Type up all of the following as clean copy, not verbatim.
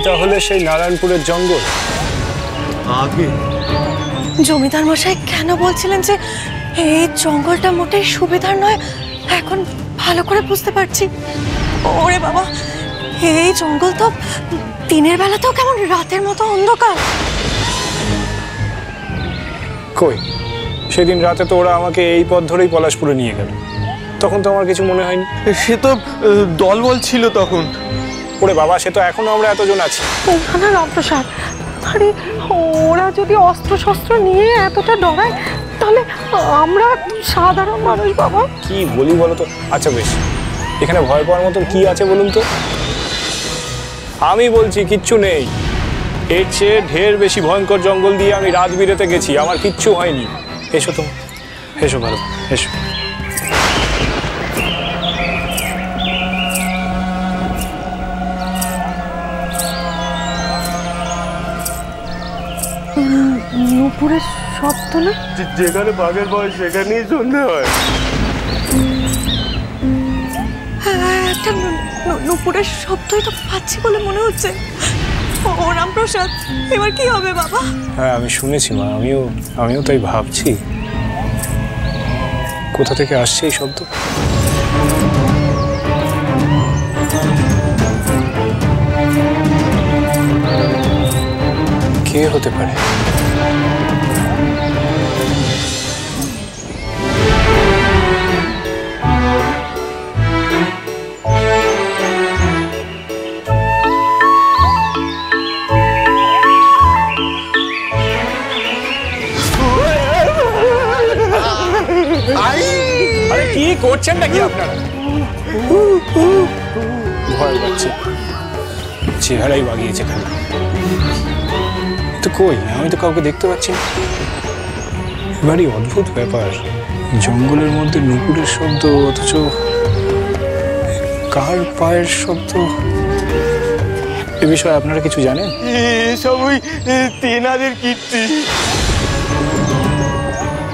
তাহলে সেই নারায়ণপুরের জঙ্গল? আগে জমিদার মশাই কেন বলছিলেন যে এই জঙ্গলটা মোটেই সুবিধার নয়, এখন ভালো করে বুঝতে পারছি। ওরে বাবা, এই জঙ্গল তো দিনের বেলাতেও কেমন রাতের মতো অন্ধকার। কই, সেদিন রাতে তো ওরা আমাকে এই পথ ধরেই পলাশপুরে নিয়ে গেল, তখন তো আমার কিছু মনে হয়নি। সে তো দলবল ছিল তখন। ওরে বাবা, সে তো এখনো আমরা এতজন আছি। না রামপ্রসাদ, আরে ওরা যদি অস্ত্র শস্ত্র নিয়ে এতটা ডরায়, তাহলে আমরা সাধারণ মানুষ বাবা। কি বলি বলো তো? আচ্ছা বেশ, এখানে ভয় পাওয়ার মতো কি আছে বলুন তো? আমি বলছি কিচ্ছু নেই। এর চেয়ে ঢের বেশি ভয়ঙ্কর জঙ্গল দিয়ে আমি রাত বিরেতে গেছি, আমার কিচ্ছু হয়নি। এসো তো, এসো ভালো, এসো। নুপুরের শব্দ না? যেখানে বাঘের ভয় সেখানেই সন্ধে হয়। একটা নুপুরের শব্দই তো পাচ্ছি বলে মনে হচ্ছে। ও রামপ্রসাদ, এবার কি হবে বাবা? হ্যাঁ আমি শুনেছি মা, আমিও তাই ভাবছি কোথা থেকে আসছে এই শব্দ। কে হতে পারে? আরে কি করছেন নাকি আপনারা? ভয় পাচ্ছে, চেহারাই বাগিয়েছে খালি। তো কই, আমি তো কাউকে দেখতে পাচ্ছি না। এবারই অদ্ভুত ব্যাপার, জঙ্গলের মধ্যে নুপুরের শব্দ, অথচ কার পায়ের শব্দ। এ বিষয়ে আপনারা কিছু জানেন? এসব ওই তেনাদের কীর্তি।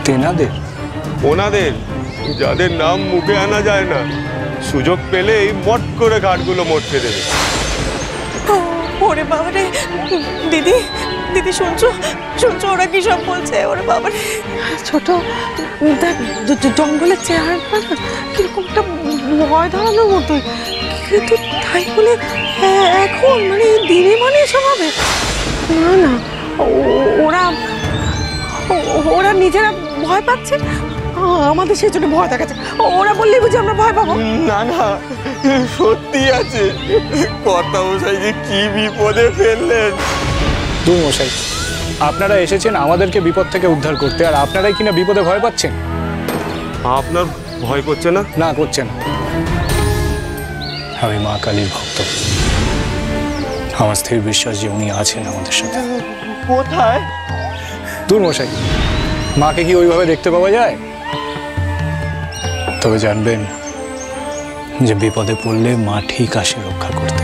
তেনাদের? ওনাদের, যাদের নাম মুখে আনা যায় না, সুযোগ পেলেই মট করে ঘাটগুলো মটকে দেবে। ওরে বাবা রে, দিদি দিদি শুনছো শুনছো ওরা কি সব বলছে? ওরে বাবা রে, ছোট দেখ জঙ্গলের চেহারাটা কিরকম একটা ভয় ধরানোর মতোই, কিন্তু তাই বলে এখন মানে দিনে মানে এসব হবে না। না, ওরা ওরা নিজেরা ভয় পাচ্ছে, আমাদের সেই জন্য ভয় দেখাচ্ছে। ওরা বললেই বুঝি আমরা ভয় পাবো? না না, সত্যি আছে। কথা মশাই যে কি বিপদে ফেললেন। দূর মশাই, আপনারা এসেছেন আমাদেরকে বিপদ থেকে উদ্ধার করতে, আর আপনারাই কিনা বিপদে ভয় পাচ্ছেন। আপনার ভয় করছে না? না, করছে না। আমি মা কালীর ভক্ত, আমার স্থির বিশ্বাস যে উনি আছেন আমাদের সাথে। কোথায়? দূর মশাই, মাকে কি ওইভাবে দেখতে পাওয়া যায়? তবে জানবেন যে বিপদে পড়লে মা ঠিক আসে রক্ষা করতে।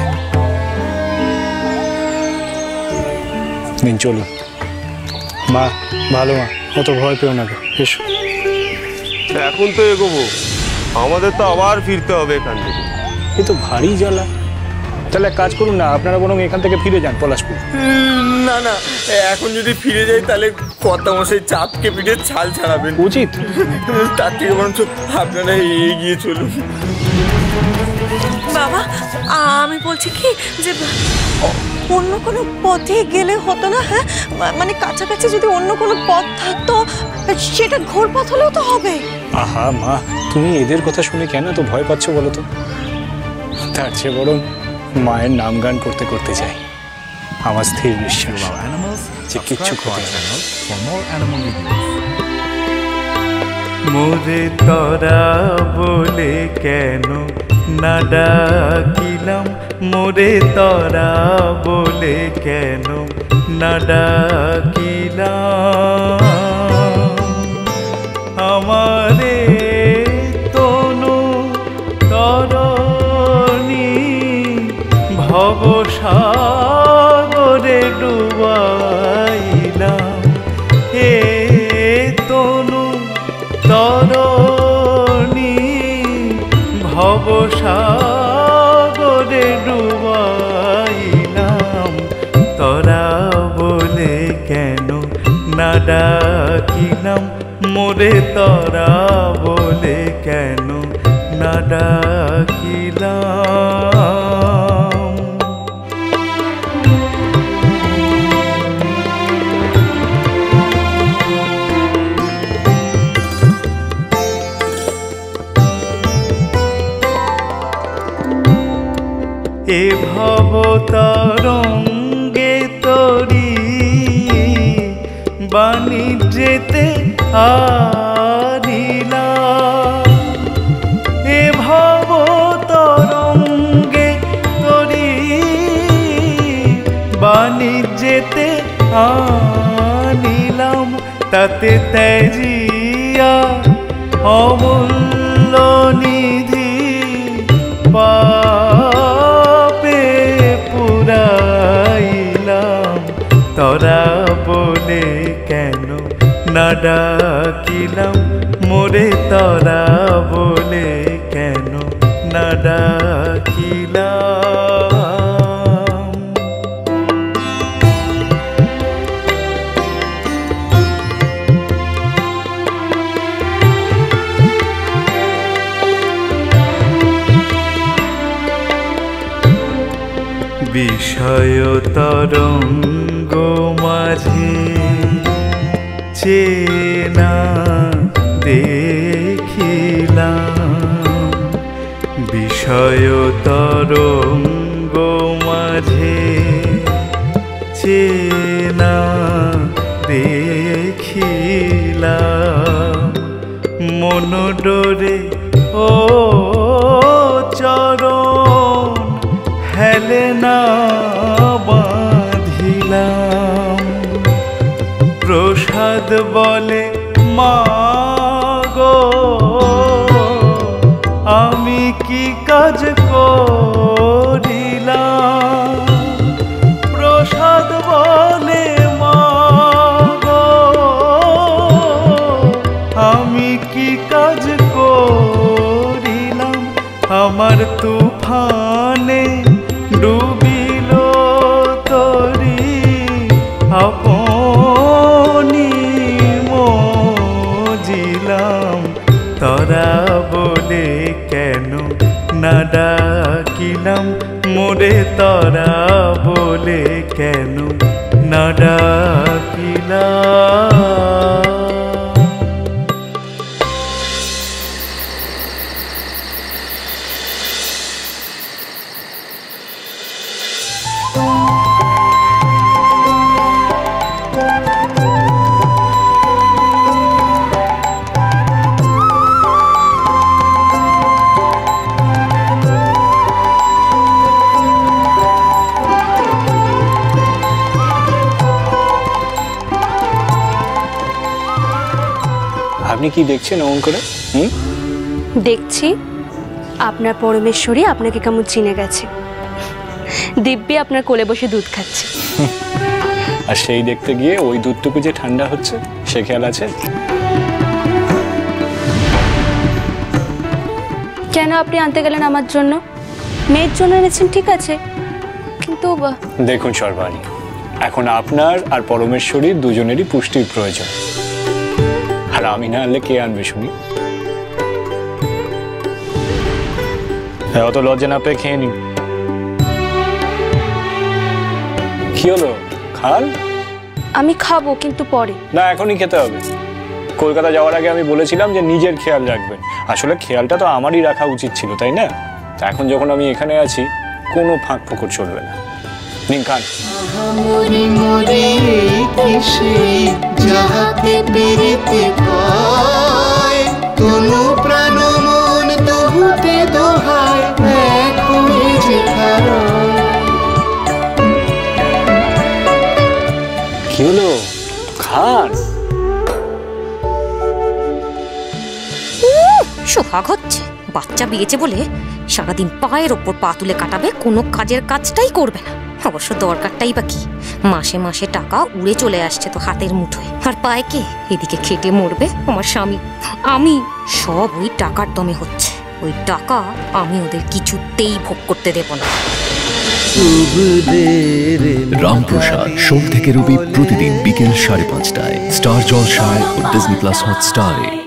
নিন চলুন। মা ভালো, মা অত ভয় পেও না, এসো। এখন তো এগোবো, আমাদের তো আবার ফিরতে হবে এখান থেকে। এ তো ভারী জ্বালা। তাহলে এক কাজ করুন না, আপনারা বরং এখান থেকে ফিরে যান পলাশপুর। না না, এখন যদি ফিরে যাই তাহলে কথা মশাই চাপকে পিঠে ছাল ছাড়াবেন। উচিত। তার থেকে বরঞ্চ আপনারা এগিয়ে চলুন। বাবা, আমি বলছি কি যে অন্য কোনো পথে গেলে হতো না? হ্যাঁ, মানে কাছাকাছি যদি অন্য কোনো পথ থাকতো, সেটা ঘোরপথ হলেও তো হবে। আহা মা, তুমি এদের কথা শুনে কেন তো ভয় পাচ্ছ বলো তো? তার চেয়ে বরং মায়ের নাম গান করতে করতে যাই। আমার স্থির বিশ্বাস যে কিচ্ছু ক্ষতি হবে না। মোরে তরা বলে কেন না ডাকিলাম, মোরে তরা বলে কেন না ডাকিলাম, আমারে তনু তরণী ভবসাগরে ডুবাইলাম, এ তনু তরণী ভবসাগরে ডুবাইলাম, ডাকিলাম মোরে তরা বলে কেন না ডাকিলাম। এ ভব তরঙ্গে তরি বাণিজ্যেতে হারিলা। এ ভব তরঙ্গে তরি বাণিজ্যেতে আনিলাম, তাতে ত্যাজিয়া অমূল্য নিধি পাপে পুরাইলাম। তরা বলে কেন না ডাকিলাম মোরে তরা বলে কেন না ডাকিলাম। বিষয় তরঙ্গ মাঝে চেনা দেখিলাম। বিষয় তরঙ্গ মাঝে চেনা দেখিলাম। মন ডোরে ও চরণ হেলেনা বাঁধিলাম। প্রসাদ বলে মাগো আমি কি কাজ করিলাম। প্রসাদ বলে মাগো আমি কি কাজ করিলাম। আমার তুফানে ডুবিল তরি আপনি মজিলাম। তরা বলে কেন না ডাকিলাম মোরে তরা বলে কেন না ডাকিলাম। আপনি কি দেখছেন অমন করে? দেখছি আপনার পরমেশ্বরী আপনাকে কেমন চিনে গেছে। দিব্যি আপনার কোলে বসে দুধ খাচ্ছে। আর সেই দেখতে গিয়ে ওই দুধটুকু যে ঠান্ডা হচ্ছে সে খেয়াল আছে? কেন আপনি আনতে গেলেন আমার জন্য? মেয়ের জন্য এনেছেন ঠিক আছে, কিন্তু দেখুন সর্বাণী, এখন আপনার আর পরমেশ্বরীর দুজনেরই পুষ্টির প্রয়োজন। আর আমি না আনলে কে আনবে শুনি? অত লজ্জা না পেয়ে খেয়ে নিন। কি হলো, খান? আমি খাবো কিন্তু পরে। না, এখনই খেতে হবে। কলকাতা যাওয়ার আগে আমি বলেছিলাম যে নিজের খেয়াল রাখবেন। আসলে খেয়ালটা তো আমারই রাখা উচিত ছিল, তাই না? এখন যখন আমি এখানে আছি কোনো ফাঁক ফোকর চলবে না। নিন খান। কি হলো, খান। সোহাগ হচ্ছে, বাচ্চা বিয়েছে বলে সারাদিন পায়ের ওপর পা তুলে কাটাবে, কোনো কাজের কাজটাই করবে না। অবশ্য দরকারটাই বা কি, মাসে মাসে টাকা উড়ে চলে আসছে তো হাতের মুঠোয়। আর পায় কে? এদিকে খেটে মরবে আমার স্বামী, আমি। সব ওই টাকার দমে হচ্ছে। ওই টাকা আমি ওদের কিছুতেই ভোগ করতে দেব না। রামপ্রসাদ সোম থেকে রবি প্রতিদিন বিকেল 5:30টায় স্টার জলসায় ও ডিজনি প্লাস হটস্টারে।